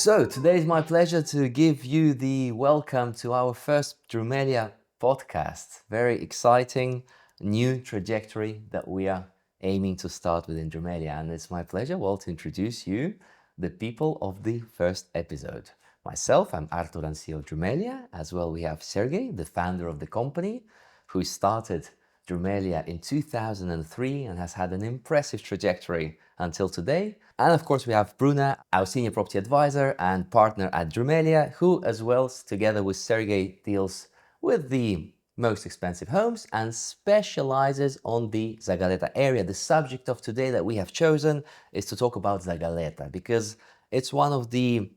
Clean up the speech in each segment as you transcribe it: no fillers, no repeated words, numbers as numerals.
So today is my pleasure to give you the welcome to our first Drumelia podcast. Very exciting new trajectory that we are aiming to start within Drumelia. And it's my pleasure, to introduce you the people of the first episode. Myself, I'm Artur and CEO of Drumelia. As well, we have Sergey, the founder of the company, who started Drumelia in 2003 and has had an impressive trajectory until today. And of course, we have Bruna, our senior property advisor and partner at Drumelia, who as well, together with Sergey, deals with the most expensive homes and specializes on the Zagaleta area. The subject of today that we have chosen is to talk about Zagaleta because it's one of the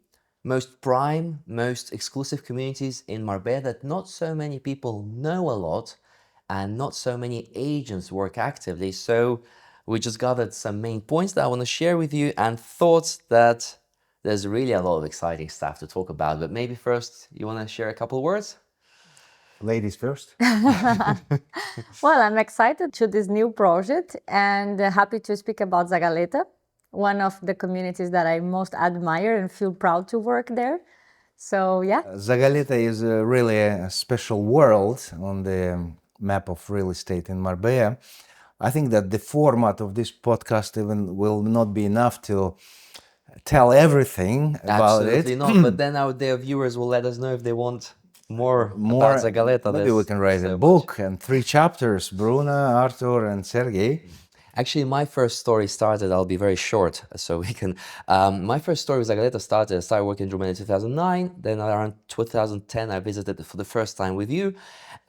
most prime, most exclusive communities in Marbella that not so many people know a lot and not so many agents work actively. So we just gathered some main points that I want to share with you and thoughts that there's really a lot of exciting stuff to talk about. But maybe first, you want to share a couple of words? Ladies first. Well, I'm excited to this new project and happy to speak about Zagaleta, one of the communities that I most admire and feel proud to work there. So, yeah. Zagaleta is really a special world on the map of real estate in Marbella. I think that the format of this podcast even will not be enough to tell everything about it. Absolutely not. But then our viewers will let us know if they want more about Zagaleta. Maybe we can write a book and 3 chapters, Bruna, Artur and Sergey. Actually, my first story started, I'll be very short, so we can, my first story with Zagaleta I started working in Drumelia in 2009, then around 2010 I visited it for the first time with you,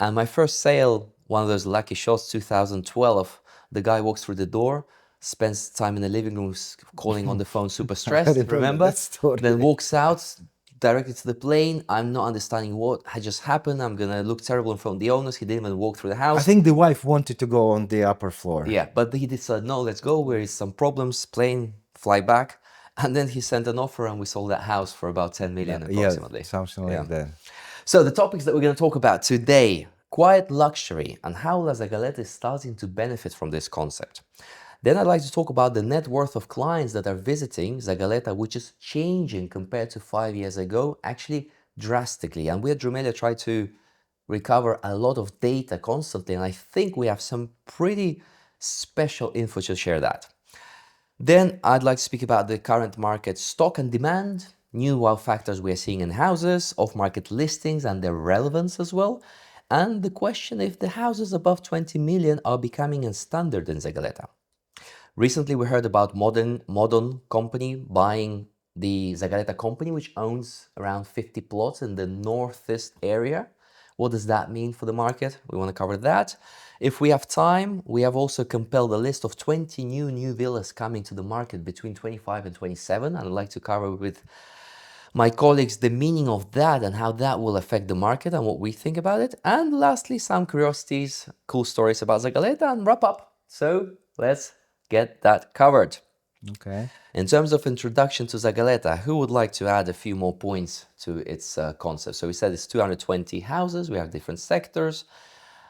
and my first sale, one of those lucky shots, 2012, the guy walks through the door, spends time in the living room calling on the phone, super stressed, remember? Then walks out, directly to the plane. I'm not understanding what had just happened. I'm gonna look terrible in front of the owners. He didn't even walk through the house. I think the wife wanted to go on the upper floor. Yeah, but he decided, no, let's go. There is some problems, plane, fly back. And then he sent an offer and we sold that house for about 10 million approximately. Yeah, something like that. So the topics that we're gonna talk about today, quiet luxury and how La Zagaleta is starting to benefit from this concept. Then I'd like to talk about the net worth of clients that are visiting Zagaleta, which is changing compared to 5 years ago, actually drastically. And we at Drumelia try to recover a lot of data constantly, and I think we have some pretty special info to share that. Then I'd like to speak about the current market stock and demand, new wow factors we are seeing in houses, off-market listings and their relevance as well, and the question if the houses above 20 million are becoming a standard in Zagaleta. Recently, we heard about modern company buying the Zagaleta company, which owns around 50 plots in the northeast area. What does that mean for the market? We want to cover that. If we have time, we have also compiled a list of 20 new villas coming to the market between 25 and 27. And I'd like to cover with my colleagues the meaning of that and how that will affect the market and what we think about it. And lastly, some curiosities, cool stories about Zagaleta and wrap up. So let's get that covered. Okay. In terms of introduction to Zagaleta, who would like to add a few more points to its concept? So we said it's 220 houses, we have different sectors.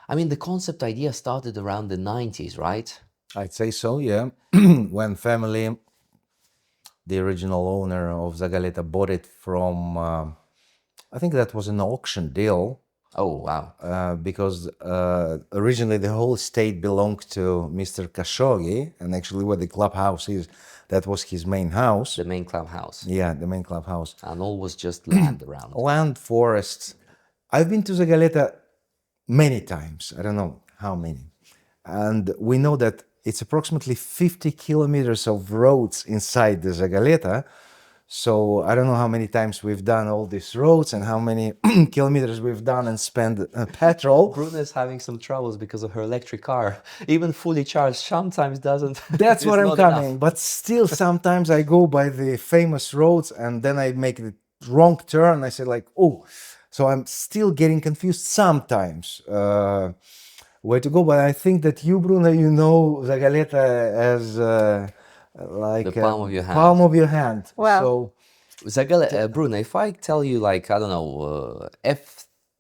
I mean, the concept idea started around the 90s, right? I'd say so, yeah. When family, the original owner of Zagaleta, bought it from, I think that was an auction deal. Oh, wow. Because originally the whole estate belonged to Mr. Khashoggi, and actually where the clubhouse is, that was his main house. The main clubhouse. Yeah, the main clubhouse. And all was just land around. Land, forests. I've been to Zagaleta many times, I don't know how many. And we know that it's approximately 50 kilometers of roads inside the Zagaleta. So I don't know how many times we've done all these roads and how many kilometers we've done and spent petrol. Bruna is having some troubles because of her electric car. Even fully charged sometimes doesn't. That's what I'm coming. But still, sometimes I go by the famous roads and then I make the wrong turn. I say like, oh, so I'm still getting confused sometimes where to go. But I think that you, Bruna, you know Zagaleta as... like the palm of your hand. Palm of your hand. Well, so, Zagaleta, Bruna, if I tell you like, I don't know,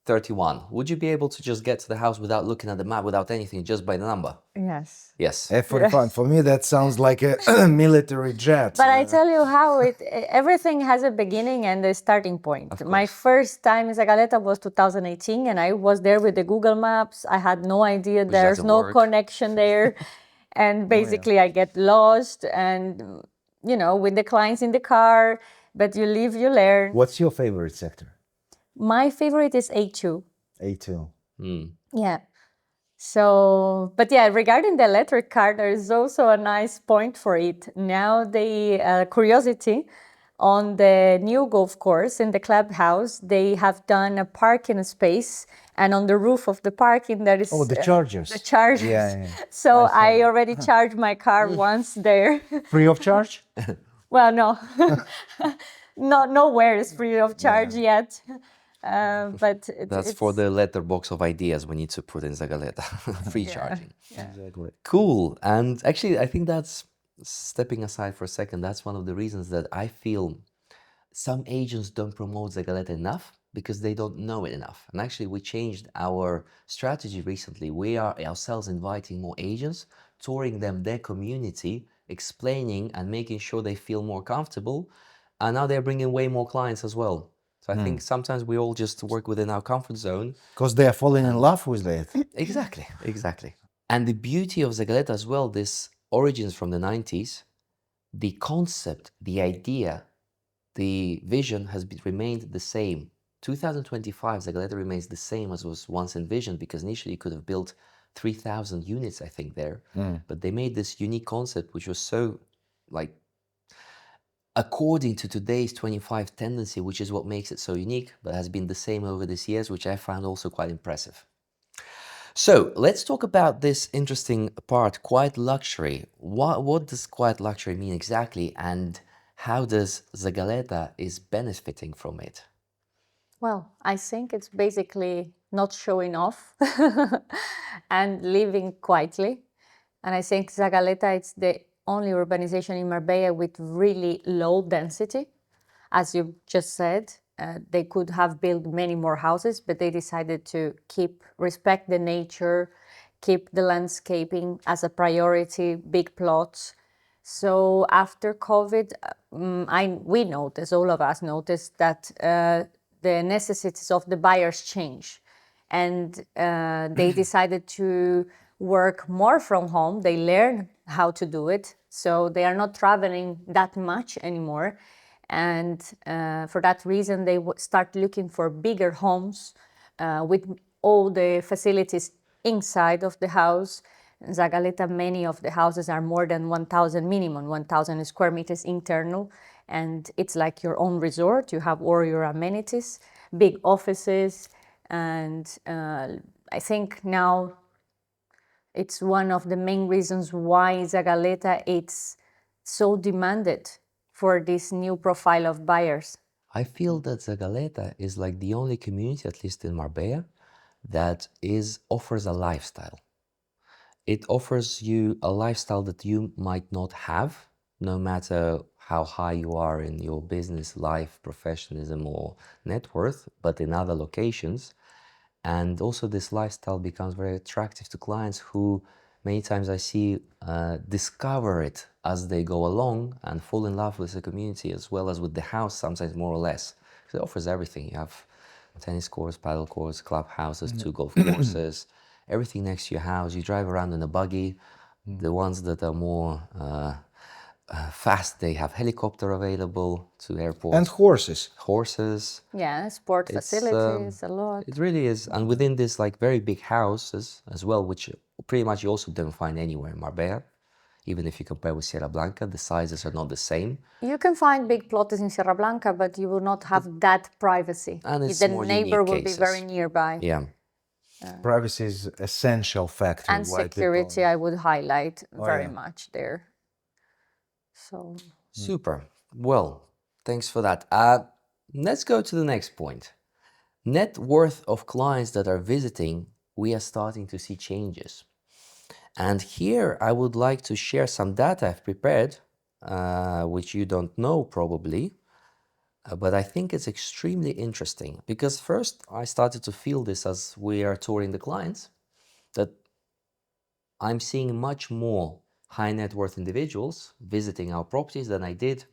31. Would you be able to just get to the house without looking at the map, without anything, just by the number? Yes. Yes. F-45. For me, that sounds like a military jet. But I tell you how everything has a beginning and a starting point. My first time in Zagaleta was 2018, and I was there with the Google Maps. I had no idea there's doesn't no work. connection there. And basically I get lost and, with the clients in the car, but you live, you learn. What's your favorite sector? My favorite is A2. A2. Yeah. So, but yeah, regarding the electric car, there is also a nice point for it. Now, the curiosity on the new golf course in the clubhouse, they have done a parking space, and on the roof of the parking there is Oh, the chargers. the chargers. Yeah. So I already charged my car once there. Free of charge? Well, no, nowhere is free of charge yet. But That's for the letterbox of ideas we need to put in Zagaleta. Free charging. Exactly. Cool. And actually, I think that's, stepping aside for a second, that's one of the reasons that I feel some agents don't promote Zagaleta enough, because they don't know it enough. And actually, we changed our strategy recently. We are ourselves inviting more agents, touring them their community, explaining and making sure they feel more comfortable. And now they're bringing way more clients as well. So I think sometimes we all just work within our comfort zone. Because they are falling in love with it. Exactly, exactly. And the beauty of Zagaleta as well, this origins from the 90s, the concept, the idea, the vision has remained the same. 2025, Zagaleta remains the same as was once envisioned, because initially you could have built 3,000 units, I think, there. But they made this unique concept, which was so, like, according to today's 25 tendency, which is what makes it so unique, but has been the same over these years, which I found also quite impressive. So let's talk about this interesting part, quiet luxury. What does quiet luxury mean exactly, and how does Zagaleta is benefiting from it? Well, I think it's basically not showing off and living quietly. And I think Zagaleta is the only urbanization in Marbella with really low density. As you just said, they could have built many more houses, but they decided to respect the nature, keep the landscaping as a priority, big plots. So after COVID, we noticed, all of us noticed that the necessities of the buyers change, and they decided to work more from home. They learn how to do it, so they are not traveling that much anymore. And for that reason, they start looking for bigger homes with all the facilities inside of the house. In Zagaleta, many of the houses are more than 1,000 minimum, 1,000 square meters internal. And it's like your own resort. You have all your amenities, big offices. And I think now it's one of the main reasons why Zagaleta it's so demanded for this new profile of buyers. I feel that Zagaleta is like the only community, at least in Marbella, that offers a lifestyle. It offers you a lifestyle that you might not have, no matter how high you are in your business life, professionalism, or net worth, but in other locations. And also this lifestyle becomes very attractive to clients who many times I see discover it as they go along and fall in love with the community as well as with the house, sometimes more or less. It offers everything. You have tennis courts, paddle courts, clubhouses, 2 golf courses, everything next to your house. You drive around in a buggy. The ones that are more fast, they have helicopter available to airports. And horses. Horses. Yeah, sport facilities, a lot. It really is. And within this like very big houses as well, which pretty much you also don't find anywhere in Marbella. Even if you compare with Sierra Blanca, the sizes are not the same. You can find big plots in Sierra Blanca, but you will not have that privacy. And it's The more neighbor unique will cases. be very nearby. Yeah. Privacy is essential factor. And why security, people- I would highlight very yeah. much there. So Super. Well, thanks for that. Let's go to the next point. Net worth of clients that are visiting, we are starting to see changes. And here I would like to share some data I've prepared, which you don't know probably. But I think it's extremely interesting because first I started to feel this as we are touring the clients, that I'm seeing much more high net worth individuals visiting our properties than I did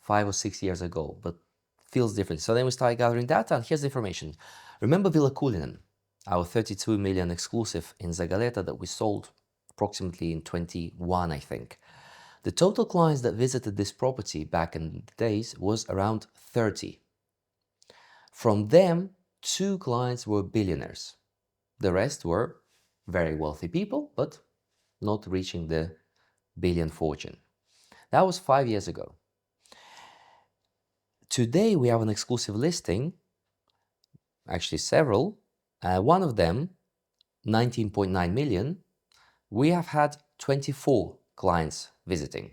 5 or 6 years ago, but feels different. So then we started gathering data, and here's the information. Remember Villa Cullinan, our 32 million exclusive in Zagaleta that we sold approximately in 21, I think. The total clients that visited this property back in the days was around 30. From them, 2 clients were billionaires. The rest were very wealthy people, but not reaching the billion fortune. That was 5 years ago. Today we have an exclusive listing, actually several. One of them, 19.9 million, we have had 24 clients visiting.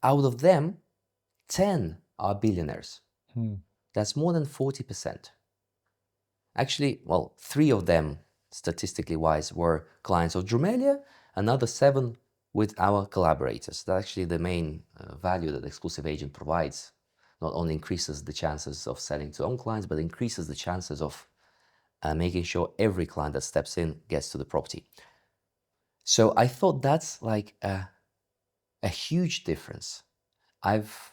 Out of them, 10 are billionaires. That's more than 40%. Actually, well, 3 of them, statistically wise, were clients of Drumelia, another 7 with our collaborators. That's actually the main value that the exclusive agent provides. Not only increases the chances of selling to own clients, but increases the chances of making sure every client that steps in gets to the property. So I thought that's like a huge difference. I've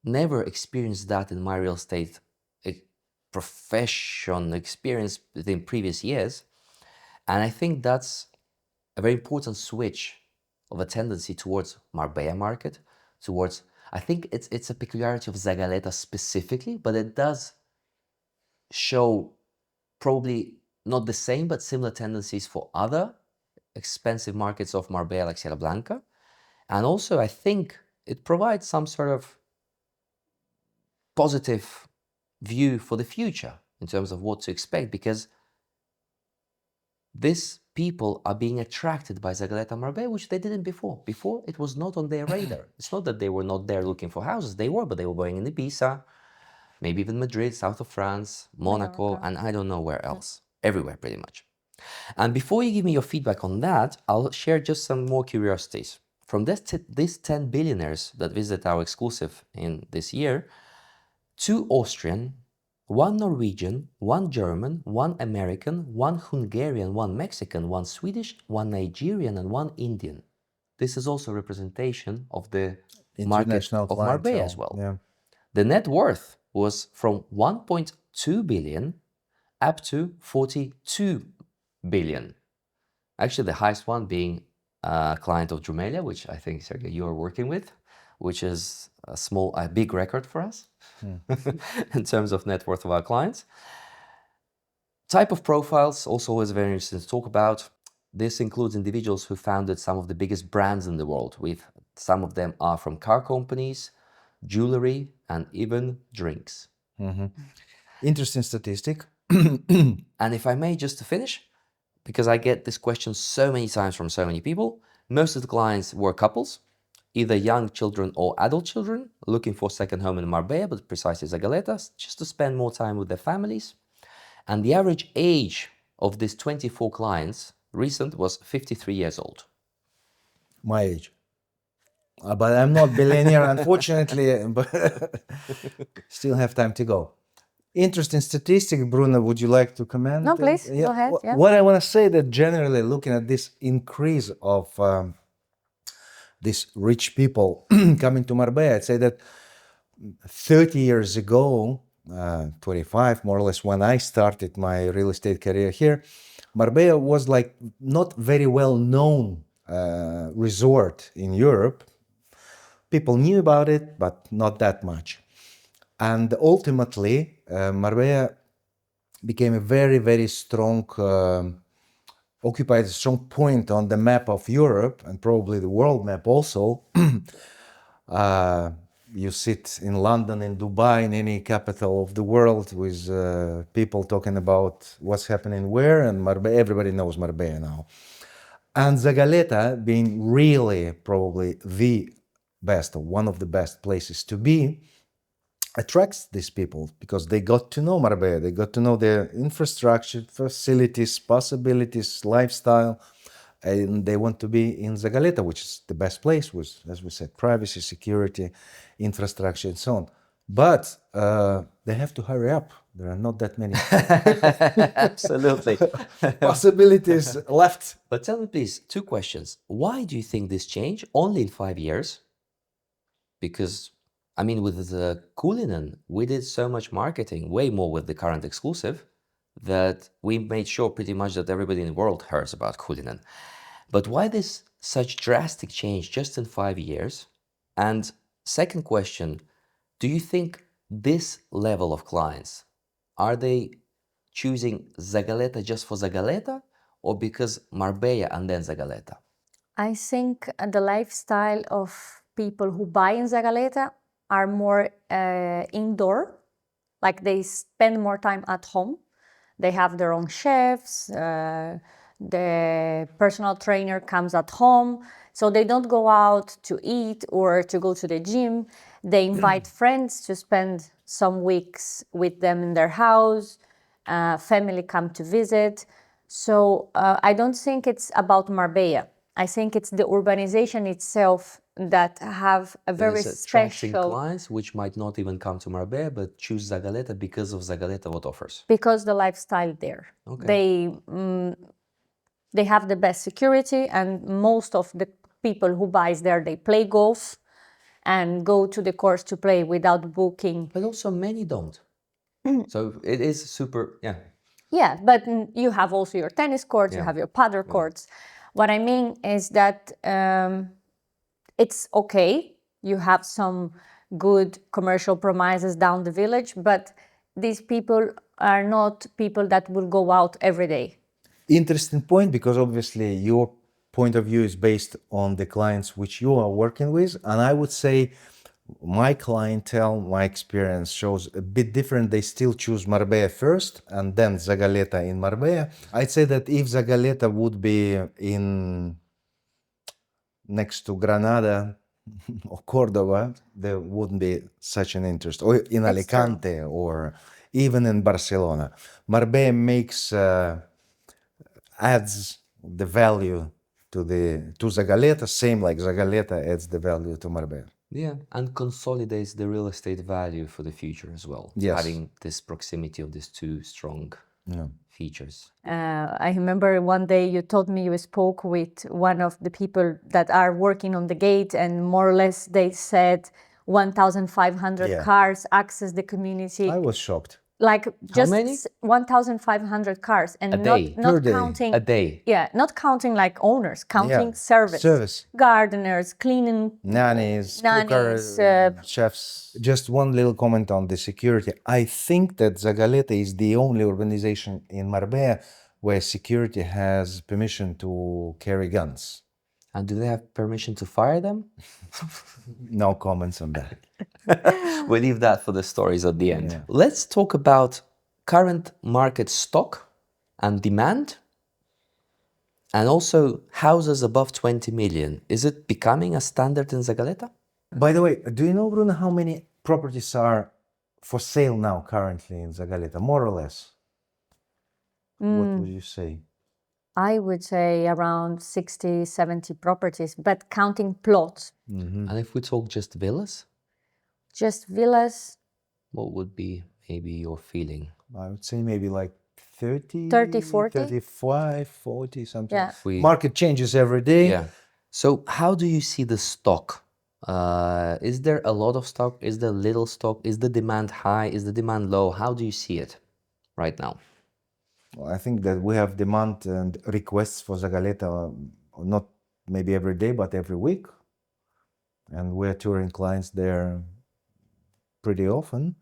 never experienced that in my real estate profession experience within previous years. And I think that's a very important switch of a tendency towards Marbella market, towards, I think it's a peculiarity of Zagaleta specifically, but it does show probably not the same, but similar tendencies for other expensive markets of Marbella like Sierra Blanca. And also, I think it provides some sort of positive view for the future in terms of what to expect, because these people are being attracted by Zagaleta Marbella, which they didn't before. Before, it was not on their radar. It's not that they were not there looking for houses. They were, but they were going in Ibiza, maybe even Madrid, south of France, Monaco, Mallorca. and I don't know where else. Everywhere, pretty much. And before you give me your feedback on that, I'll share just some more curiosities. From these 10 billionaires that visit our exclusive in this year, 2 Austrian, 1 Norwegian, 1 German, 1 American, 1 Hungarian, 1 Mexican, 1 Swedish, 1 Nigerian, and 1 Indian. This is also a representation of the market International of Marbella as clientele, well. yeah. The net worth was from 1.2 billion up to 42 billion. Actually, the highest one being a client of Drumelia, which I think, Sergey, you are working with, which is a big record for us in terms of net worth of our clients. Type of profiles also is very interesting to talk about. This includes individuals who founded some of the biggest brands in the world. Some of them are from car companies, jewelry, and even drinks. Interesting statistic. And if I may, just to finish, because I get this question so many times from so many people, most of the clients were couples, either young children or adult children, looking for a second home in Marbella, but precisely Zagaleta, just to spend more time with their families. And the average age of these 24 clients, recent, was 53 years old. My age. But I'm not billionaire, unfortunately, but still have time to go. Interesting statistic, Bruno. Would you like to comment? No, please, go ahead, yeah. What I want to say that generally looking at this increase of these rich people coming to Marbella, I'd say that 30 years ago, 25 more or less, when I started my real estate career here, Marbella was like not very well known resort in Europe. People knew about it, but not that much. And ultimately, Marbella became a very, very strong, occupied a strong point on the map of Europe and probably the world map also. You sit in London, in Dubai, in any capital of the world with people talking about what's happening where, and Marbella, everybody knows Marbella now. And Zagaleta being really probably the best, or one of the best places to be, attracts these people because they got to know Marbella, they got to know their infrastructure, facilities, possibilities, lifestyle, and they want to be in Zagaleta, which is the best place with, as we said, privacy, security, infrastructure, and so on. But they have to hurry up. There are not that many Absolutely. possibilities left. But tell me, please, two questions. Why do you think this change only in 5 years? Because, I mean, with the Cullinan, we did so much marketing, way more with the current exclusive, that we made sure pretty much that everybody in the world hears about Cullinan. But why this such drastic change just in 5 years? And second question, do you think this level of clients, are they choosing Zagaleta just for Zagaleta or because Marbella and then Zagaleta? I think the lifestyle of people who buy in Zagaleta are more indoor, like they spend more time at home. They have their own chefs, the personal trainer comes at home, so they don't go out to eat or to go to the gym. They invite friends to spend some weeks with them in their house. Family come to visit. So I don't think it's about Marbella. I think it's the urbanization itself that have a very It's attracting special, clients which might not even come to Marbella but choose Zagaleta because of Zagaleta what offers. because the lifestyle there. Okay. They have the best security, and most of the people who buys there, they play golf and go to the course to play without booking. But also many don't. So it is super, yeah. Yeah, but you have also your tennis courts, you Yeah. have your paddle courts. What I mean is that it's okay. You have some good commercial premises down the village, but these people are not people that will go out every day. Interesting point, because obviously your point of view is based on the clients which you are working with, and I would say my clientele, my experience shows a bit different. They still choose Marbella first and then Zagaleta in Marbella. I'd say that if Zagaleta would be in next to Granada or Cordoba, there wouldn't be such an interest, or in That's true. Alicante or even in Barcelona. Marbella makes adds the value to Zagaleta, same like Zagaleta adds the value to Marbella. Yeah, and consolidates the real estate value for the future as well. Yes. Having this proximity of these two strong Yeah. features. I remember one day you told me you spoke with one of the people that are working on the gate, and more or less they said 1,500 Yeah. cars access the community. I was shocked. Like just many? 1,500 cars, and A day. not Per day. counting A day. Yeah, not counting like owners, counting Yeah. service, gardeners, cleaning, Nannies, nannies, chefs. Just one little comment on the security. I think that Zagaleta is the only urbanization in Marbella where security has permission to carry guns. And do they have permission to fire them? No comments on that. We'll leave that for the stories at the end. Yeah. Let's talk about current market stock and demand, and also houses above 20 million. Is it becoming a standard in Zagaleta? By the way, do you know, Bruno, how many properties are for sale now currently in Zagaleta, more or less? What would you say? I would say around 60, 70 properties, but counting plots. And if we talk just villas, Just villas, what would be maybe your feeling? I would say maybe like 30, 30, 40? 35, 40, something. Yeah. Market changes every day. Yeah. So how do you see the stock? Is there a lot of stock? Is there little stock? Is the demand high? Is the demand low? How do you see it right now? Well, I think that we have demand and requests for Zagaleta, not maybe every day, but every week. And we're touring clients there pretty often.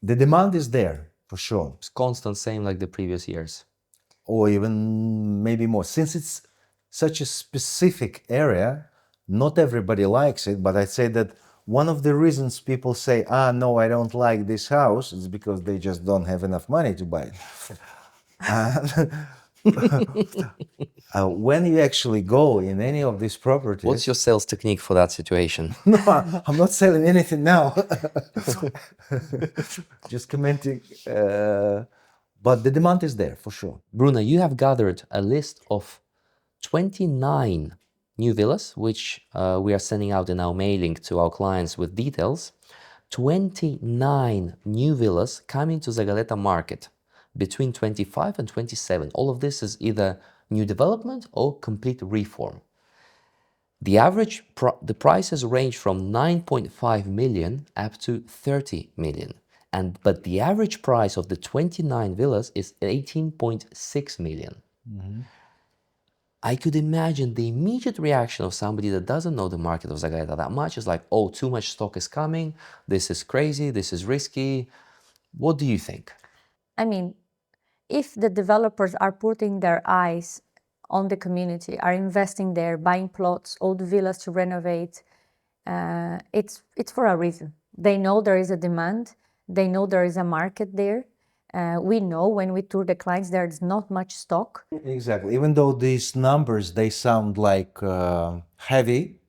The demand is there, for sure. It's constant, same like the previous years. Or even maybe more. Since it's such a specific area, not everybody likes it, but I'd say that one of the reasons people say, no, I don't like this house, is because they just don't have enough money to buy it. When you actually go in any of these properties... What's your sales technique for that situation? No, I'm not selling anything now. Just commenting. But the demand is there, for sure. Bruna, you have gathered a list of 29 new villas, which we are sending out in our mailing to our clients with details. 29 new villas coming to Zagaleta market between 25 and 27. All of this is either new development or complete reform. The prices range from 9.5 million up to 30 million. But the average price of the 29 villas is 18.6 million. I could imagine the immediate reaction of somebody that doesn't know the market of Zagaleta that much is like, oh, too much stock is coming, this is crazy, this is risky. What do you think? I mean, if the developers are putting their eyes on the community, are investing there, buying plots, old villas to renovate, it's for a reason. They know there is a demand. They know there is a market there. We know when we tour the clients, there's not much stock. Exactly. Even though these numbers, they sound like heavy,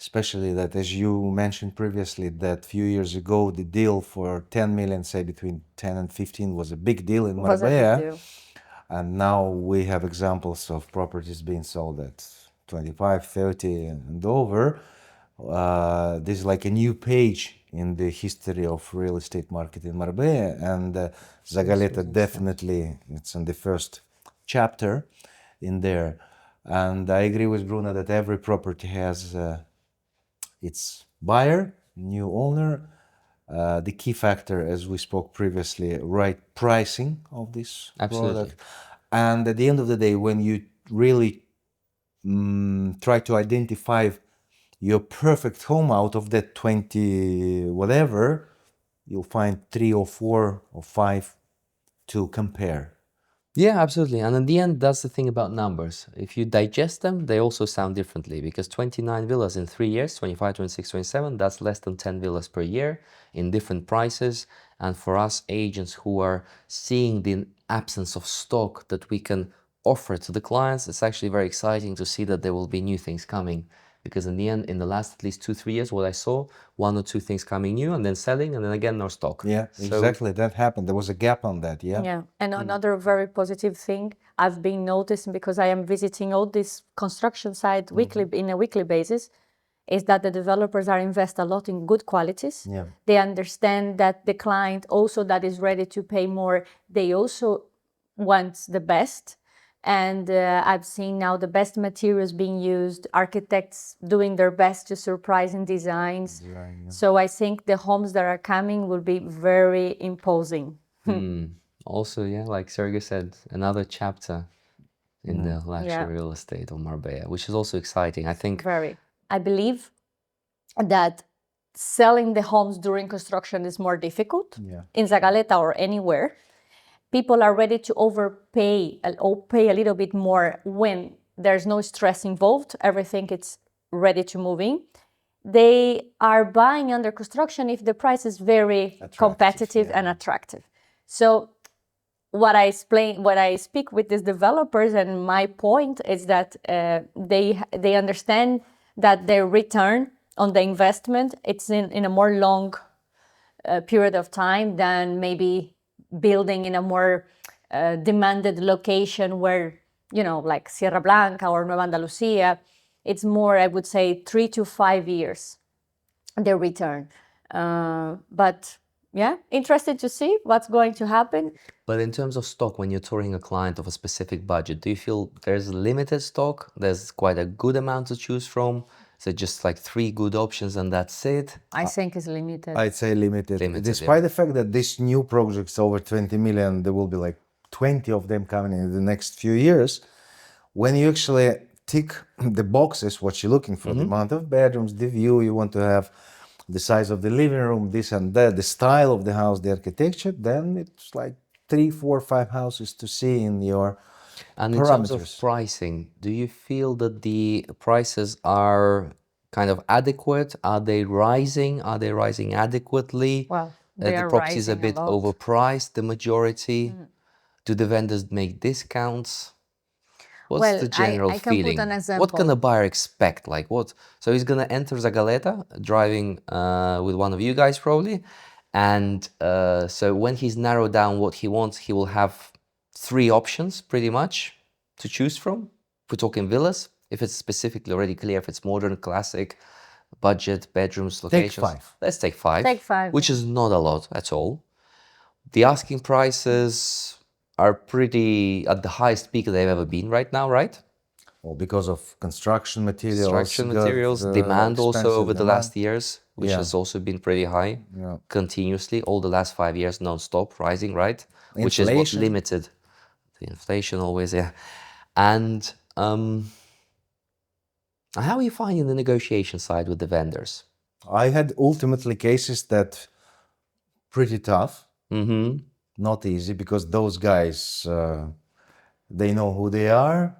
especially that, as you mentioned previously, that few years ago, the deal for 10 million, say between 10 and 15, was a big deal in Was a big Marbella. deal. And now we have examples of properties being sold at 25, 30 and over. This is like a new page in the history of real estate market in Marbella, and Zagaleta definitely, it's in the first chapter in there. And I agree with Bruno that every property has its buyer, new owner. The key factor, as we spoke previously, right pricing of this product. And at the end of the day, when you really try to identify your perfect home out of that 20 whatever, you'll find 3 or 4 or 5 to compare. Yeah, absolutely. And in the end, that's the thing about numbers. If you digest them, they also sound differently because 29 villas in 3 years, 25, 26, 27, that's less than 10 villas per year in different prices. And for us agents who are seeing the absence of stock that we can offer to the clients, it's actually very exciting to see that there will be new things coming. Because in the end, in the last at least 2-3 years, what I saw, 1 or 2 things coming new and then selling and then again no stock. Yeah, exactly. That happened. There was a gap on that. Yeah. Yeah, and another very positive thing I've been noticing because I am visiting all these construction sites weekly in a weekly basis is that the developers are invest a lot in good qualities. Yeah. They understand that the client also that is ready to pay more, they also want the best. And I've seen now the best materials being used, architects doing their best to surprise in designs. So I think the homes that are coming will be very imposing. Also, yeah, like Sergey said, another chapter in the luxury real estate of Marbella, which is also exciting. I think Very. I believe that selling the homes during construction is more difficult in Zagaleta or anywhere. People are ready to overpay or pay a little bit more when there's no stress involved. Everything is ready to move in. They are buying under construction if the price is very competitive and attractive. So what I speak with these developers, and my point is that they understand that their return on the investment it's in a more long period of time than maybe building in a more demanded location where, like Sierra Blanca or Nueva Andalusia, it's more, I would say, 3 to 5 years, their return. But yeah, interested to see what's going to happen. But in terms of stock, when you're touring a client of a specific budget, do you feel there's limited stock? There's quite a good amount to choose from? Is it just like 3 good options and that's it? I think it's limited. I'd say limited. yeah. Despite the fact that these new projects over 20 million, there will be like 20 of them coming in the next few years. When you actually tick the boxes, what you're looking for, the amount of bedrooms, the view you want to have, the size of the living room, this and that, the style of the house, the architecture, then it's like 3, 4, 5 houses to see in your And in terms of pricing, do you feel that the prices are kind of adequate? Are they rising? Are they rising adequately? Well, they The are property is a rising bit lot. overpriced, the majority. Do the vendors make discounts? What's Well, the general I can put feeling? an What can example. a buyer expect? Like what? So he's gonna enter Zagaleta driving with one of you guys probably, and so when he's narrowed down what he wants, he will have 3 options pretty much to choose from. If we're talking villas, if it's specifically already clear if it's modern, classic, budget, bedrooms, Take locations? 5. Let's take 5. Take 5. Which is not a lot at all. The asking prices are pretty at the highest peak they've ever been right now, right? Well, because of construction materials, Construction got, materials, demand also expensive over the demand. last years, which Yeah. has also been pretty high, Yeah. continuously, all the last 5 years, non-stop rising, right? Which is what Inflation. limited the inflation always, yeah. And how are you finding the negotiation side with the vendors? I had ultimately cases that pretty tough, Mm-hmm. not easy, because those guys, they know who they are.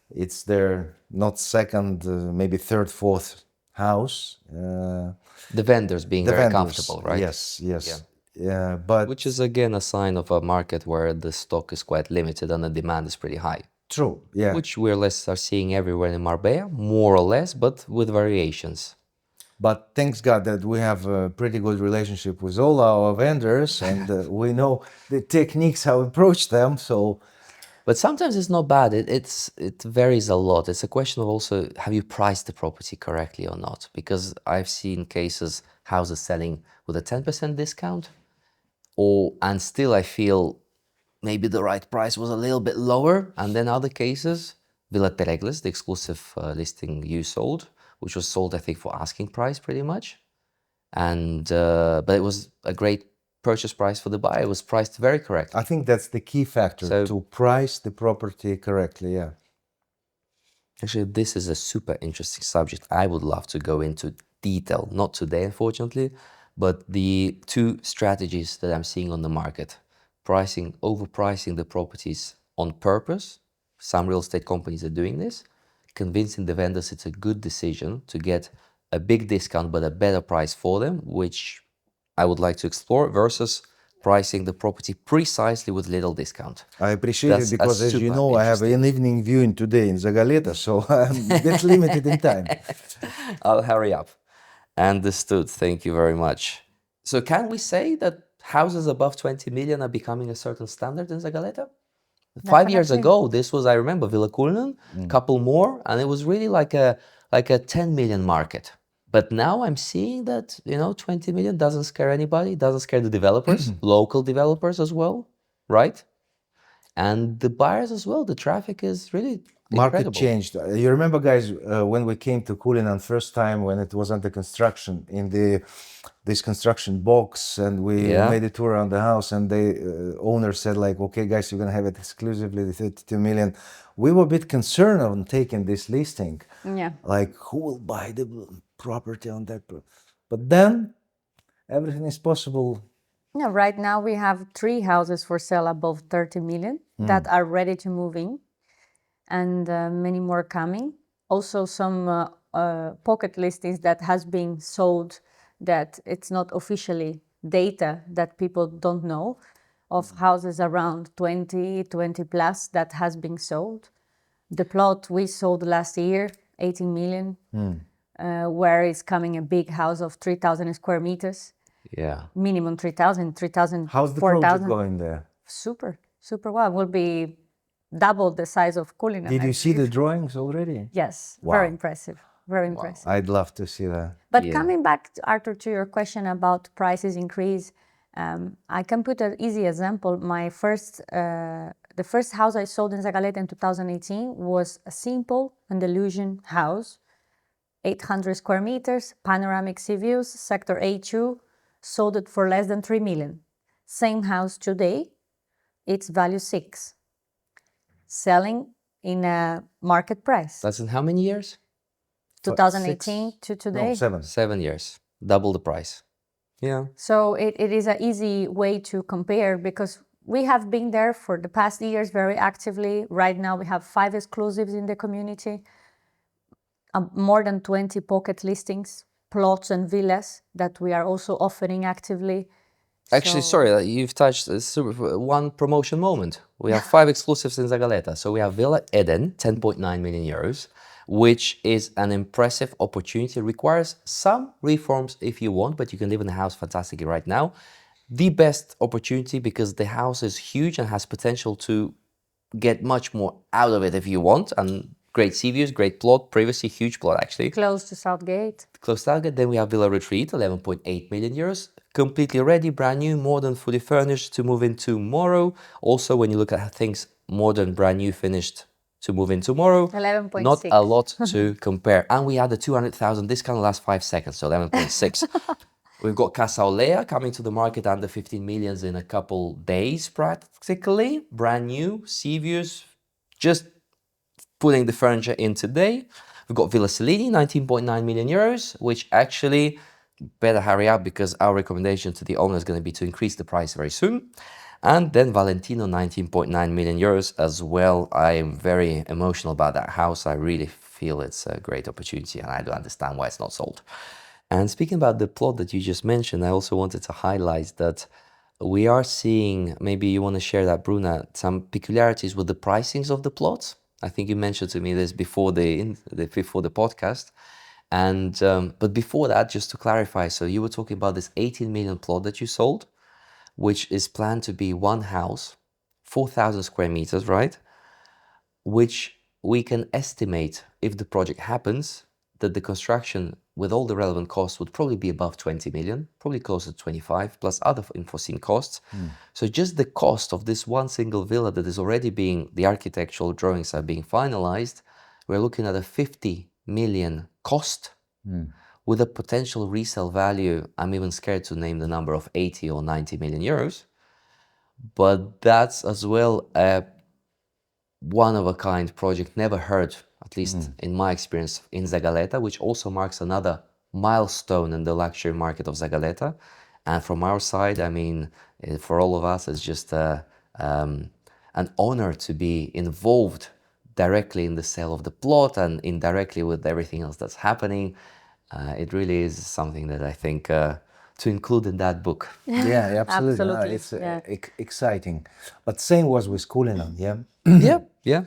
It's their not second, maybe third, fourth house. The vendors being The very vendors, comfortable, right? yes, yes. Yeah. Yeah, but Which is again a sign of a market where the stock is quite limited and the demand is pretty high. true, yeah. Which we are seeing everywhere in Marbella, more or less, but with variations. But thanks God that we have a pretty good relationship with all our vendors, and we know the techniques how to approach them. So But sometimes it's not bad. It varies a lot. It's a question of also, have you priced the property correctly or not? Because I've seen cases, houses selling with a 10% discount, and still I feel maybe the right price was a little bit lower. And then other cases, Villa Teregles, the exclusive listing you sold, which was sold, I think, for asking price pretty much. And but it was a great purchase price for the buyer. It was priced very correctly. I think that's the key factor, So- to price the property correctly. Yeah. Actually, this is a super interesting subject. I would love to go into detail, not today, unfortunately, but the two strategies that I'm seeing on the market: overpricing the properties on purpose. Some real estate companies are doing this, convincing the vendors it's a good decision to get a big discount but a better price for them, which I would like to explore, versus pricing the property precisely with little discount. I appreciate That's it because, as you super know, I have interesting. an evening viewing today in Zagaleta, so I'm a bit limited in time. I'll hurry up. Understood. Thank you very much. So can we say that houses above 20 million are becoming a certain standard in Zagaleta? 5 years Definitely. ago, this was, I remember, Villa Kulnen, couple more, and it was really like a 10 million market. But now I'm seeing that, 20 million doesn't scare anybody, doesn't scare the developers, local developers as well, right? And the buyers as well. The traffic is really Market incredible. changed. You remember, guys, when we came to Kulinan first time when it was under construction in this construction box, and we Yeah. made a tour around the house, and the owner said like, "Okay, guys, you're gonna have it exclusively the 32 million." We were a bit concerned on taking this listing. Yeah. Like, who will buy the property on that? But then everything is possible. Yeah, right now we have 3 houses for sale above 30 million that are ready to move in, and many more coming. Also some pocket listings that has been sold that it's not officially data, that people don't know, of houses around 20 plus that has been sold. The plot we sold last year, 18 million, where is coming a big house of 3,000 square meters. Yeah. Minimum 3,000, 3,000, How's the project 4,000. going there? Super, super well. Will be double the size of Kulina. Did you see the drawings already? Yes, Wow. very impressive. Very impressive. I'd love to see that. But Yeah. coming back, Arthur, to your question about prices increase, I can put an easy example. The first house I sold in Zagaleta in 2018 was a simple Andalusian house, 800 square meters, panoramic sea views, sector A2, sold it for less than 3 million. Same house today, it's value 6, selling in a market price. That's in how many years? 2018 to today. No, 7. 7 years. Double the price. Yeah. So it is an easy way to compare, because we have been there for the past years very actively. Right now we have 5 exclusives in the community, more than 20 pocket listings, plots and villas that we are also offering actively. Actually, So- sorry, you've touched one promotion moment. We have 5 exclusives in Zagaleta. So we have Villa Eden, 10.9 million euros, which is an impressive opportunity. It requires some reforms if you want, but you can live in the house fantastically right now. The best opportunity, because the house is huge and has potential to get much more out of it if you want, and great sea views, great plot, previously huge plot actually. Close to Southgate. Close target. Then we have Villa Retreat, 11.8 million euros. Completely ready, brand new, modern, fully furnished to move in tomorrow. Also, when you look at things modern, brand new, finished to move in tomorrow, 11.6. not a lot to compare. And we had the 200,000 discount last 5 seconds, so 11.6. We've got Casa Olea coming to the market under 15 millions in a couple days practically. Brand new, sea views, just putting the furniture in today. We've got Villa Cellini, 19.9 million euros, which actually better hurry up because our recommendation to the owner is going to be to increase the price very soon. And then Valentino, 19.9 million euros as well. I am very emotional about that house. I really feel it's a great opportunity and I don't understand why it's not sold. And speaking about the plot that you just mentioned, I also wanted to highlight that we are seeing, maybe you want to share that, Bruna, some peculiarities with the pricings of the plots. I think you mentioned to me this before before the podcast. And but before that, just to clarify, so you were talking about this 18 million plot that you sold, which is planned to be one house, 4,000 square meters, right? Which we can estimate, if the project happens, that the construction with all the relevant costs would probably be above 20 million, probably closer to 25, plus other unforeseen costs. So just the cost of this one single villa that is already being, the architectural drawings are being finalized, we're looking at a 50 million cost with a potential resale value, I'm even scared to name the number, of 80 or 90 million euros. But that's as well a one-of-a-kind project, never heard, at least in my experience, in Zagaleta, which also marks another milestone in the luxury market of Zagaleta. And from our side, I mean, for all of us, it's just an honor to be involved directly in the sale of the plot and indirectly with everything else that's happening. It really is something that I think to include in that book. Yeah, absolutely. No, Absolutely, it's yeah. exciting. But same was with Cullinan, yeah? Yeah.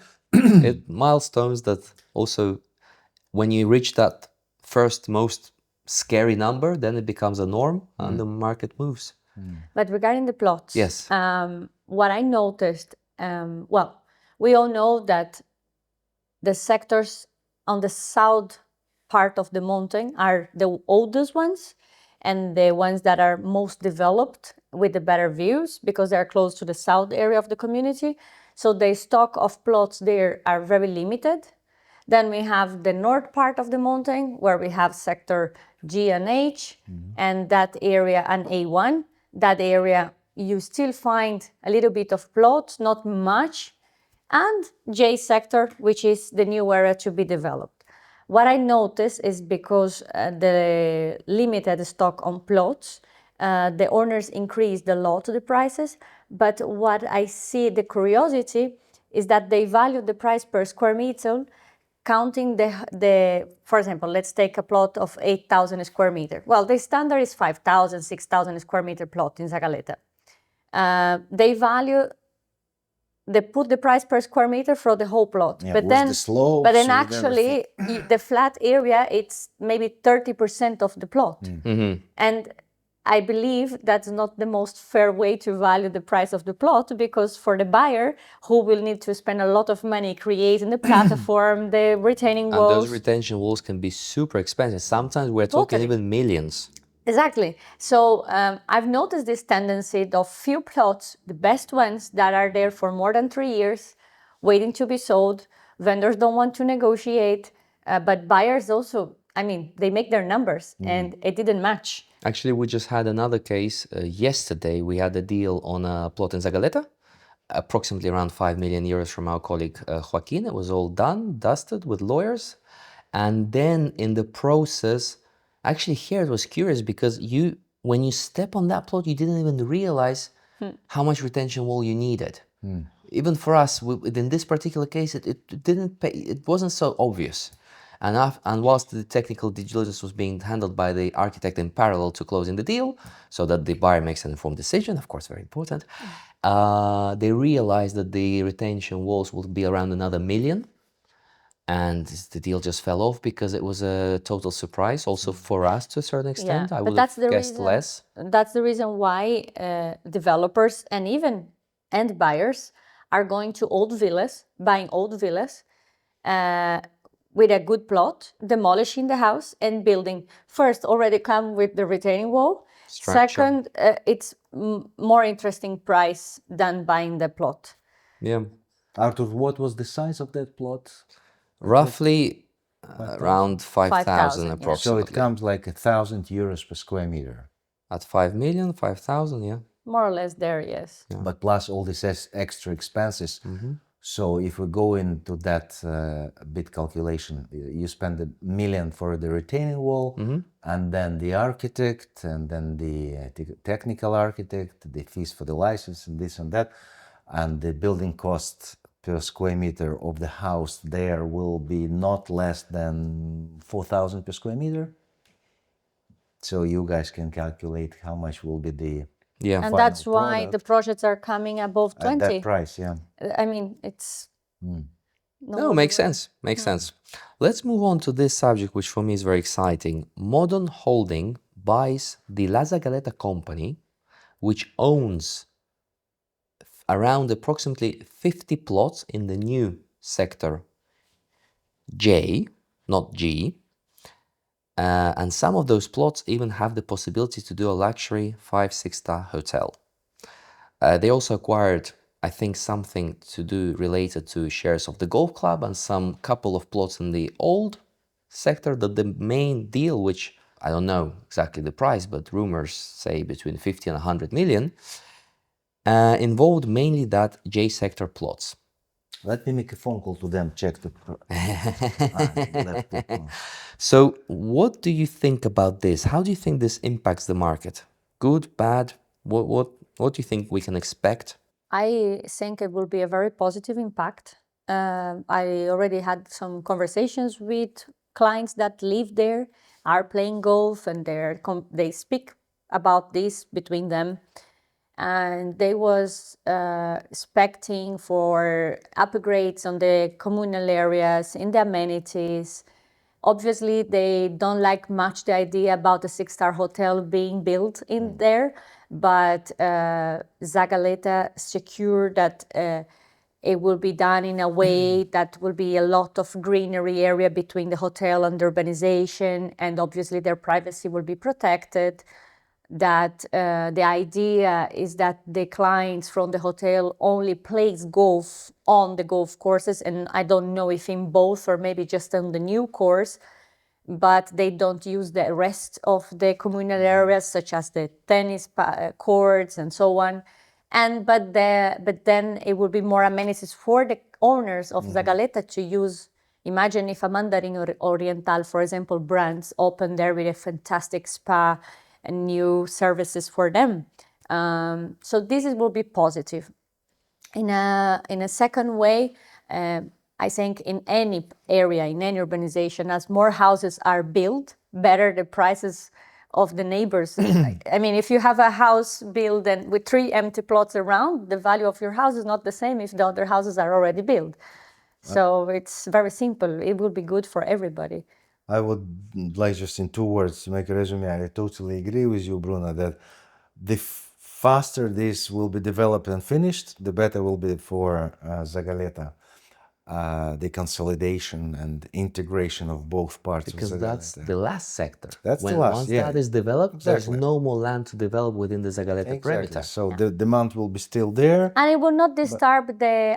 Milestones that also, when you reach that first most scary number, then it becomes a norm and the market moves. But regarding the plots, Yes. what I noticed, well, we all know that the sectors on the south part of the mountain are the oldest ones and the ones that are most developed with the better views because they're close to the south area of the community. So the stock of plots there are very limited. Then we have the north part of the mountain where we have sector G and H and that area and A1. That area you still find a little bit of plots, not much, and J sector, which is the new area to be developed. What I notice is because the limited stock on plots, the owners increased a lot the prices, but what I see, the curiosity, is that they value the price per square meter, counting for example, let's take a plot of 8,000 square meter. Well, the standard is 5,000, 6,000 square meter plot in Zagaleta. They put the price per square meter for the whole plot. Yeah, but with then, the slopes, but then with actually, the flat area, it's maybe 30% of the plot. And I believe that's not the most fair way to value the price of the plot, because for the buyer, who will need to spend a lot of money creating the platform, the retaining And walls. those retention walls can be super expensive. Sometimes we're talking Totally. even millions. Exactly. So I've noticed this tendency of few plots, the best ones that are there for more than 3 years, waiting to be sold. Vendors don't want to negotiate, but buyers also, I mean, they make their numbers and it didn't match. Actually, we just had another case yesterday. We had a deal on a plot in Zagaleta, approximately around 5 million euros from our colleague Joaquin. It was all done, dusted with lawyers. And then in the process, actually here it was curious because when you step on that plot, you didn't even realize how much retention wall you needed. Even for us, in this particular case, it didn't pay, it wasn't so obvious. And whilst the technical due diligence was being handled by the architect in parallel to closing the deal, so that the buyer makes an informed decision, of course, very important, they realized that the retention walls would be around another million. And the deal just fell off because it was a total surprise, also for us to a certain extent. I would have guessed less. That's the reason why developers and even end buyers are going to old villas, buying old villas, with a good plot, demolishing the house and building. First, already come with the retaining wall. Structure. Second, it's more interesting price than buying the plot. Yeah. Arthur, what was the size of that plot? Roughly around 5,000 5,000, yeah. So approximately. it comes like €1,000 per square meter. At 5 million, 5,000, yeah. More or less there, yes. But plus all these extra expenses. So if we go into that bit calculation, you spend $1 million for the retaining wall, and then the architect, and then the technical architect, the fees for the license, and this and that, and the building cost per square meter of the house there will be not less than 4,000 per square meter. So you guys can calculate how much will be the Yeah. And final that's why product the projects are coming above at that 20. price. Yeah. I mean, it's No, makes sense. Makes sense. Let's move on to this subject, which for me is very exciting. Modern Holding buys the La Zagaleta company, which owns around approximately 50 plots in the new sector J, not G. And some of those plots even have the possibility to do a luxury 5-6 star hotel. They also acquired, I think, something to do related to shares of the golf club and some couple of plots in the old sector. The main deal, which I don't know exactly the price, but rumors say between 50 and 100 million, involved mainly that J sector plots. Let me make a phone call to them, check the. So what do you think about this? How do you think this impacts the market? Good, bad? What do you think we can expect? I think it will be a very positive impact. I already had some conversations with clients that live there, are playing golf, and they speak about this between them. And they was expecting for upgrades on the communal areas, in the amenities. Obviously, they don't like much the idea about a 6-star hotel being built in there, but Zagaleta secured that it will be done in a way that will be a lot of greenery area between the hotel and the urbanization, and obviously their privacy will be protected. That the idea is that the clients from the hotel only plays golf on the golf courses, and I don't know if in both or maybe just on the new course, but they don't use the rest of the communal areas such as the tennis courts and so on. But then it will be more amenities for the owners of Zagaleta to use. Imagine if a Mandarin Oriental, for example, brands open there with a fantastic spa and new services for them. So this will be positive. In a second way, I think in any area, in any urbanization, as more houses are built, better the prices of the neighbors. I mean, if you have a house built and with 3 empty plots around, the value of your house is not the same if the other houses are already built. So it's very simple. It will be good for everybody. I would like just in 2 words to make a resume. I totally agree with you, Bruna, that the faster this will be developed and finished, the better will be for Zagaleta. The consolidation and integration of both parts Because of that's Zagaleta. the last sector. That's the last, Once yeah. that is developed, there's Exactly. no more land to develop within the Zagaleta perimeter. So the demand will be still there. And it will not disturb the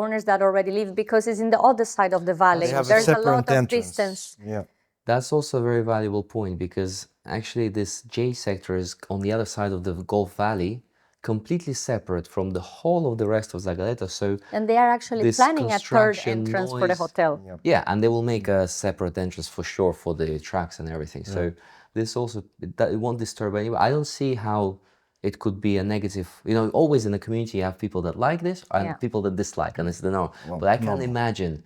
owners that already live, because it's in the other side of the valley. They have a There's a separate lot of entrance. distance. Yeah. That's also a very valuable point, because actually this J sector is on the other side of the Gulf Valley, completely separate from the whole of the rest of Zagaleta. So And they are actually this planning a third construction entrance for the noise- hotel. Yeah, and they will make a separate entrance for sure for the tracks and everything. So this also, it won't disturb anyone. I don't see how it could be a negative. You know, always in a community you have people that like this and Yeah. people that dislike, and it's the norm. But I can't imagine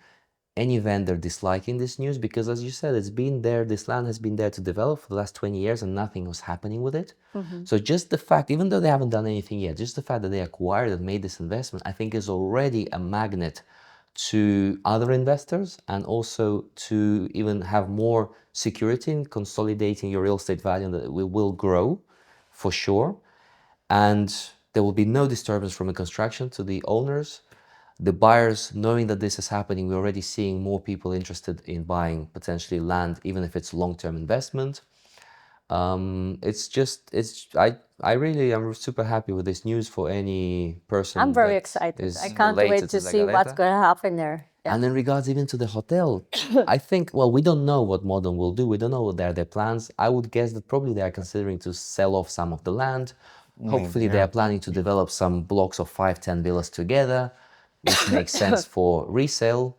any vendor disliking this news, because as you said, it's been there, this land has been there to develop for the last 20 years and nothing was happening with it. So just the fact, even though they haven't done anything yet, just the fact that they acquired and made this investment, I think is already a magnet to other investors, and also to even have more security in consolidating your real estate value, and that it will grow for sure. And there will be no disturbance from the construction to the owners. the buyers, knowing that this is happening, we're already seeing more people interested in buying potentially land, even if it's long-term investment. I really am super happy with this news for any person I'm very that excited. is I can't wait related to see what's Zagaleta. going to happen there. Yeah. And in regards even to the hotel, I think, well, we don't know what Modern will do. We don't know what their plans. I would guess that probably they are considering to sell off some of the land. Hopefully they are planning to develop some blocks of 5-10 villas together, which makes sense for resale.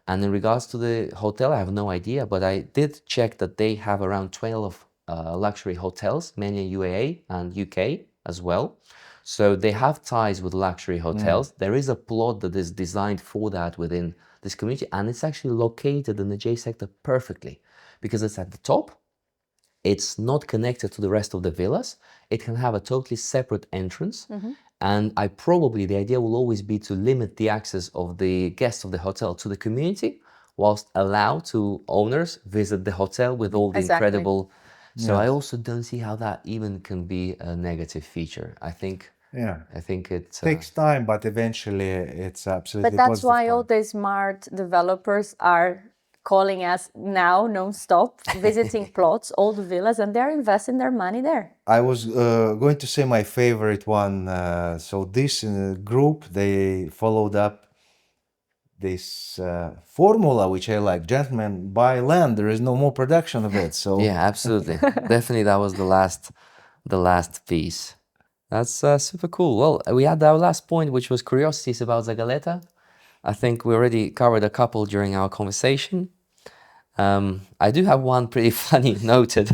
And in regards to the hotel, I have no idea, but I did check that they have around 12 luxury hotels, many in UAE and UK as well. So they have ties with luxury hotels. There is a plot that is designed for that within this community, and it's actually located in the J sector perfectly because it's at the top. It's not connected to the rest of the villas. It can have a totally separate entrance. And the idea will always be to limit the access of the guests of the hotel to the community, whilst allow to owners visit the hotel with all the Exactly. incredible. So I also don't see how that even can be a negative feature. I think it takes time, but eventually it's absolutely But that's positive why all point. the smart developers are calling us now non-stop, visiting plots, old villas, and they're investing their money there. I was going to say my favorite one. So this group, they followed up this formula, which I like. Gentlemen, buy land. There is no more production of it. So yeah, absolutely. Definitely that was the last piece. That's super cool. Well, we had our last point, which was curiosities about Zagaleta. I think we already covered a couple during our conversation. I do have one pretty funny noted,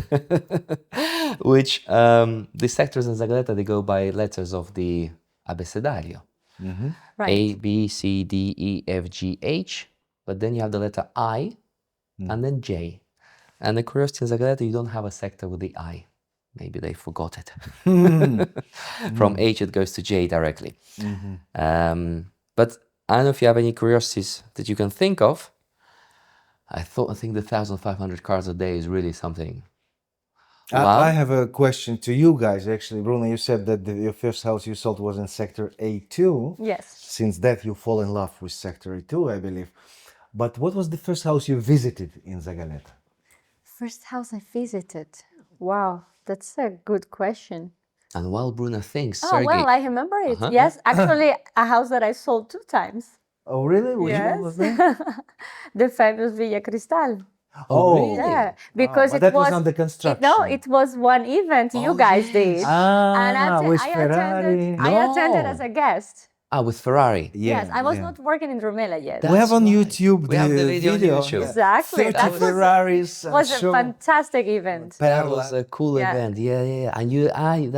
which the sectors in Zagaleta, they go by letters of the abecedario. Right. A, B, C, D, E, F, G, H. But then you have the letter I and then J. And the curiosity in Zagaleta, you don't have a sector with the I. Maybe they forgot it. From H, it goes to J directly. But I don't know if you have any curiosities that you can think of. I think the 1,500 cars a day is really something. Wow. I have a question to you guys. Actually, Bruno, you said that your first house you sold was in sector A2. Yes. Since that, you fall in love with sector A2, I believe. But what was the first house you visited in Zagaleta? First house I visited. Wow, that's a good question. And while Bruna thinks, Oh, Sergey, well, I remember it. Yes, actually, a house that I sold 2 times. Oh, really? Which one was that? The famous Villa Cristal. Oh, really? Yeah, because but it that was under no, construction. it was one event you Oh, guys yes. did, and with I Ferrari. attended as No. a guest. With Ferrari. Yes, I was yeah. not working in Drumelia yet. We have on right. YouTube We have the video on YouTube. Exactly. 30 That was- Ferraris. It was a fantastic event. That was a cool Yeah. event. Yeah. And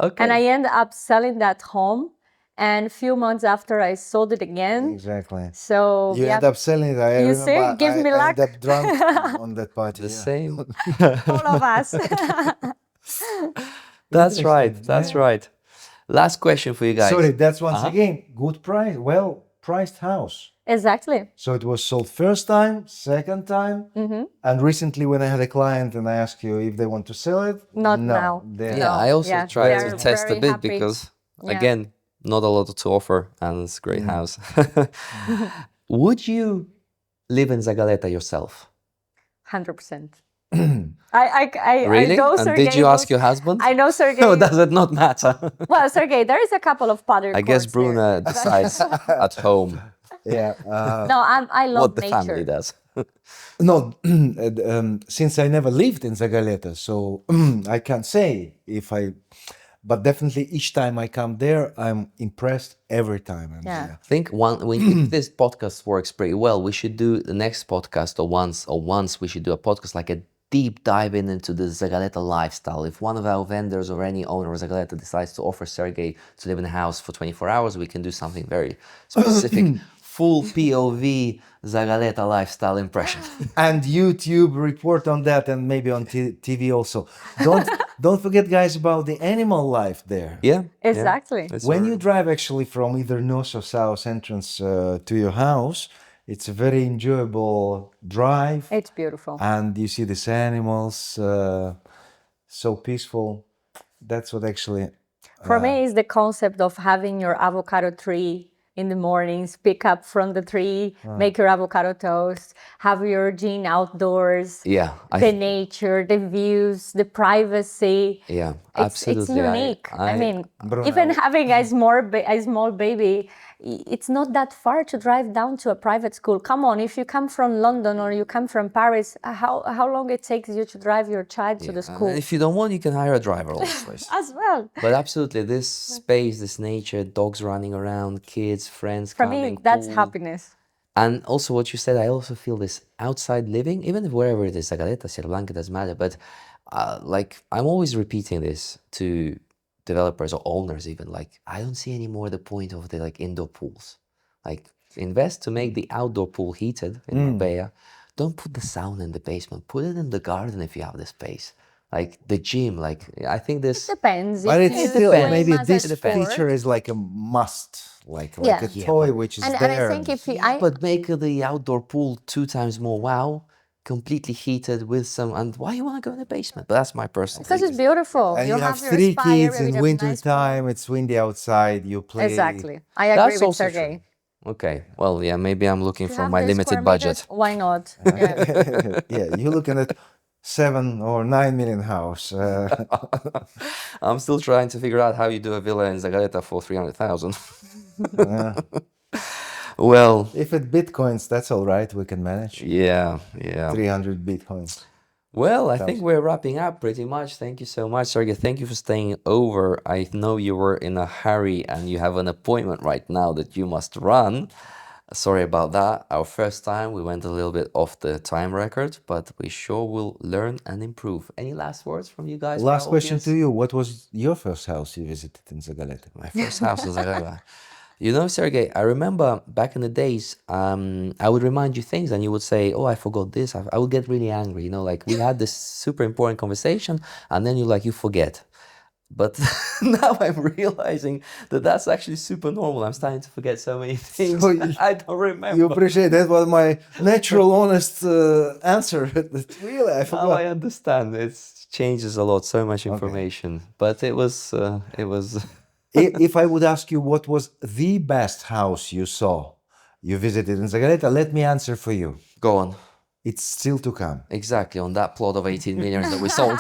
okay. And I ended up selling that home, and a few months after I sold it again. Exactly. So You yeah, end up selling it. I You remember see? Give me I luck. ended up drunk on that party. The yeah. same. all of us. That's right. Interesting, That's yeah. right. Last question for you guys. Sorry, that's once again good price, well priced house. Exactly. So it was sold first time, second time, and recently when I had a client and I asked you if they want to sell it, Not no, now. they're- Yeah, I also Yeah, tried they're to test a very bit happy. because, Yeah. again, not a lot to offer and it's a great house. Would you live in Zagaleta yourself? 100%. I Really? know And Sergey did you ask knows- your husband? I know Sergey. No, does it not matter? Well, Sergey, there is a couple of paddle I guess courts here. Bruna decides at home yeah. No, I love what the nature. family does. No, since I never lived in Zagaleta, so I can't say if I, but definitely each time I come there, I'm impressed every time. I'm Yeah. there. I think if this podcast works pretty well, we should do the next podcast once we should do a podcast like a deep dive into the Zagaleta lifestyle. If one of our vendors or any owner of Zagaleta decides to offer Sergey to live in a house for 24 hours, we can do something very specific, full POV Zagaleta lifestyle impression. And YouTube report on that, and maybe on TV also. Don't forget, guys, about the animal life there. Yeah. Exactly. It's When very- you drive actually from either north or south entrance to your house, it's a very enjoyable drive, It's beautiful. and you see these animals, so peaceful. That's what actually. For me, it's the concept of having your avocado tree in the mornings, pick up from the tree, make your avocado toast, have your gin outdoors. Yeah, The nature, the views, the privacy. yeah, It's absolutely. unique. I mean, Bruna, even having a small baby, it's not that far to drive down to a private school. Come on, if you come from London or you come from Paris, how long it takes you to drive your child to the school And if you don't want, you can hire a driver also. as well. But absolutely, this space, this nature, dogs running around, kids, friends For coming, me, that's pool. happiness. And also what you said, I also feel this outside living, even if wherever it is, Zagaleta, Sierra Blanca, doesn't matter. But like, I'm always repeating this to developers or owners even, like, I don't see anymore the point of the like indoor pools. Like, invest to make the outdoor pool heated in Marbella. Don't put the sauna in the basement. Put it in the garden if you have the space. Like the gym, like I think this. Depends. but if it's you still swim maybe as a this sport. feature is like a must, like Yeah. a Yeah, toy which is and there. I think if you, Yeah, but make the outdoor pool 2 times more wow, completely heated with some. And why you want to go in the basement? But that's my personal. because it's beautiful. And you have your 3 spa kids area in with a winter nice pool. time. It's windy outside. You play. Exactly. I agree That's with also Sergey. true. Okay, well, yeah, maybe I'm looking To for have my the limited square meters, budget. why not? Yeah. Yeah, you're looking at 7 or 9 million house. I'm still trying to figure out how you do a villa in Zagaleta for 300,000. Well, If it bitcoins, that's all right. We can manage. yeah, yeah. 300 bitcoins. Well, I think we're wrapping up pretty much. Thank you so much, Sergey. Thank you for staying over. I know you were in a hurry and you have an appointment right now that you must run. Sorry about that. Our first time, we went a little bit off the time record, but we sure will learn and improve. Any last words from you guys? for Last our question audience? to you. What was your first house you visited in Zagaleta? My first house in Zagreb. You know, Sergey, I remember back in the days, I would remind you things and you would say, oh, I forgot this. I would get really angry. You know, like we had this super important conversation and then you forget. But now I'm realizing that that's actually super normal. I'm starting to forget so many things. So I don't remember. You appreciate that was my natural, honest answer. Really, I Now forgot. I understand. It changes a lot, so much information. But it was. If I would ask you what was the best house you visited in Zagaleta, let me answer for you. Go on. It's still to come. Exactly, on that plot of 18 million that we sold.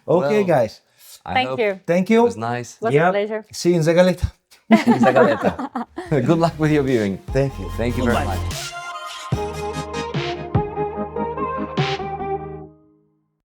Okay, guys. Thank you. Thank It you. was nice. It was a pleasure. See you in Zagaleta. Zagaleta. Good luck with your viewing. Thank you. Thank you very much.